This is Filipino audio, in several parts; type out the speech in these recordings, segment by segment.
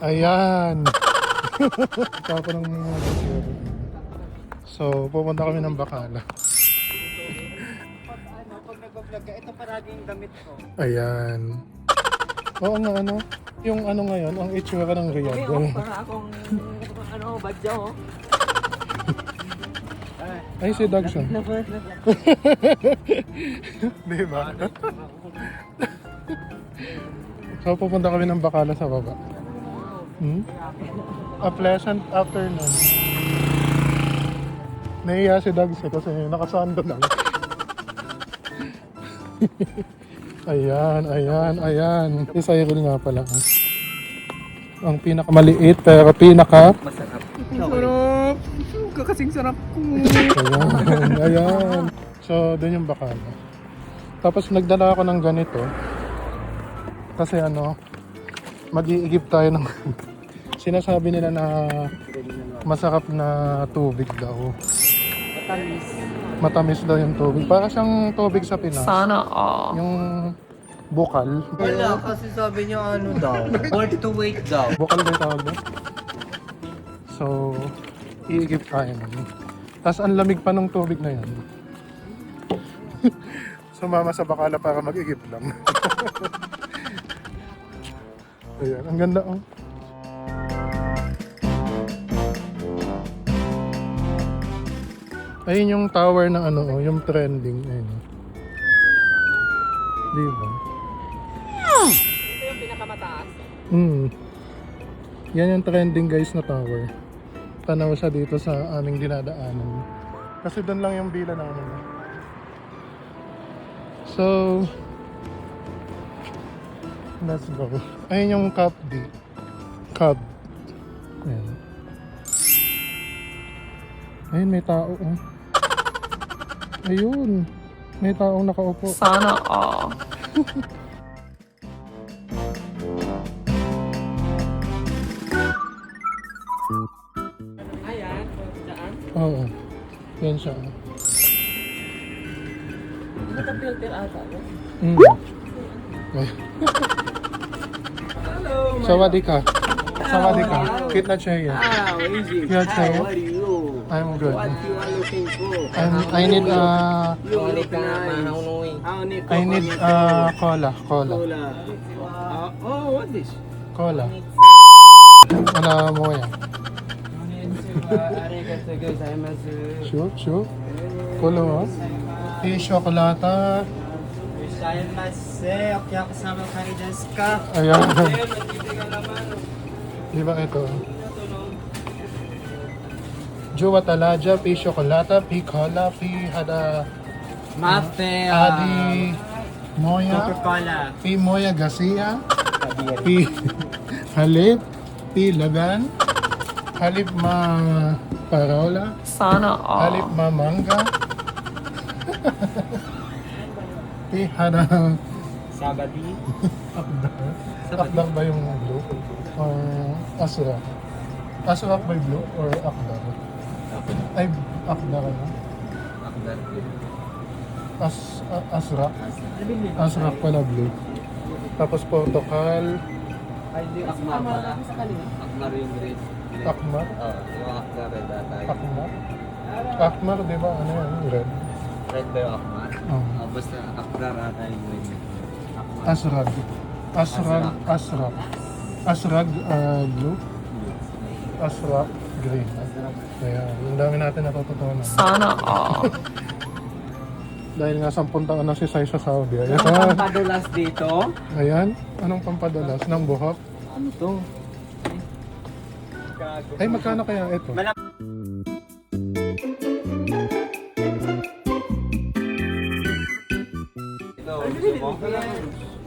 Ayan. Tapo ng mga siguro. So, pupunta kami ng Bacala. Pag nag-vlog ka, ito paraging damit ko. Ayan. Oo nga, ano? Yung ano ngayon, ang itsura ng Riyadh. Para akong, badya oh. Ay, si Dagson. Diba? So, pupunta kami ng Bacala sa baba. A pleasant afternoon. Naiya si Dagson kasi nakasando lang. Ayan. Si Cyril nga pala. Ang pinakamaliit pero Masarap. Sarap! Kakasing sarap ko. Ayan. So, doon yung Bacala. Tapos nagdala ako ng ganito. Kasi mag-iigib tayo ng sinasabi nila na masarap na tubig daw. Matamis daw yung tubig. Para siyang tubig sa Pinas. Sana all. Yung bukal. Wala, kasi sabi niya daw. Worth to wait daw. Bukal ba yung tawag doon? So, iigib tayo nun. Tapos ang lamig pa ng tubig na yan. Sumama sa Bacala para mag-igib lang. Ayan, ang ganda oh. Ayun yung tower ng yung trending. Ayun. Diba? Ito yung pinakamataas. Yan yung trending guys na tower. Tanaw siya dito sa aming dinadaanan. Kasi doon lang yung bila namin. So, let's go. Ayun yung Cab D. Cab. Ayan. Ayun, may tao. Oh. Ayun. May taong nakaupo. Sana all. Ayan, daan. Oo. Yan siya. Naka-filter ata. Ay. Sawadika. Sawadika. Kitna chahiye? Easy. Kya chahiye? How are you? I'm good. What you are looking for? I need You look nice. I need cola. Cola. Oh, what this? Cola. Wala mo yan. Sure. Cola mo? Tea chocolata. Ayan. Diba ito? Juwa talaja, pi chocolata, pi cola, pi hada Mate. adi moya, Coca-Cola. pi moya gasia, pi halip, pi lagan, halip ma parola, Sana halip all. ma mangga, pi hada Sabadi. akdar. Akdar ba yung blue? Or asrak? Asrak ba yung blue or akdar? Ay, akdar na. Asrak. Asrak pala blue. Tapos portokal. Ay, di akmar pala. Akmar yung red. Akmar. Oh, yung akmar red ata. Akmar. Akmar, di ba? Ano yan? Red. Red ba yung akmar? Oh. Basta akmar ata yung red. Asrag. Asrag blue. Asrag green. Kaya, yung dami natin natututunan. Sana all. Dahil nga 10 taon na si Sai sa Saudi. Ayan. Ang padulas dito? Ayan. Anong pampadalas ng buhok? Ano to? Ay, magkano kaya ito?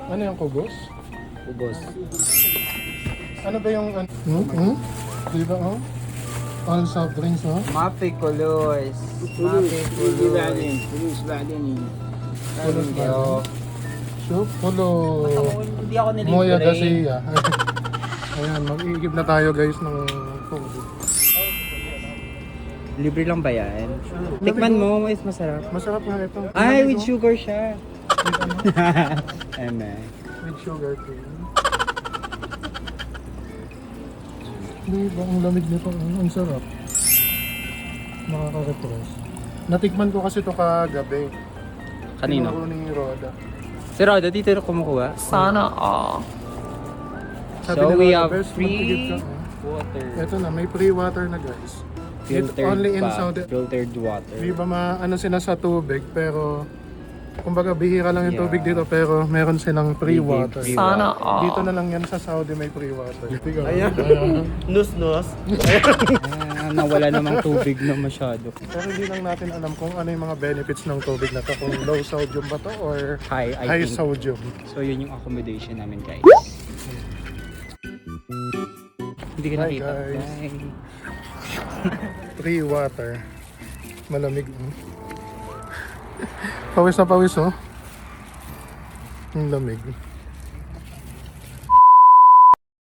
Ano yung kubos? Ubos. Ano ba yung... Di ba, oh? All soft drinks, oh? Mapi colors. Mapi colors. Pulos ba? Yo. Sure? Pulo... Hindi ako nilibre. Moya Garcia. Ayan, mag-iigib na tayo guys ng tubig. Libre lang ba yan? Tikman mo, mas masarap. Masarap nga ito. Ay, with sugar siya. With ano? Eme. With sugar cream. Di ba? Ang lamig nito. Ang sarap. Nakaka-refresh. Natikman ko kasi ito kagabi. Kanino? Tinuro ni Roda. Si Roda, dito na kumukuha. Sana all. Sabi So ni we Roda, have "Best, magtigib ka." water. Ito na, may free water na guys. Filtered only in pa. Saudi. Filtered water. Di ba ano sila sa tubig, pero kumbaga bihira lang yung Yeah. tubig dito, pero meron silang free Free water. Sana all. Dito na lang yan sa Saudi may free water. Ayan. Nus-nus. Nawala namang tubig na masyado. Pero hindi lang natin alam kung ano yung mga benefits ng tubig na to. Kung low sodium ba to or High, I high think. sodium. So yun yung accommodation namin guys. Hindi ka Hi, nakita. guys. Bye. Free water. Malamig. Pawis na pawis oh. Ang lamig.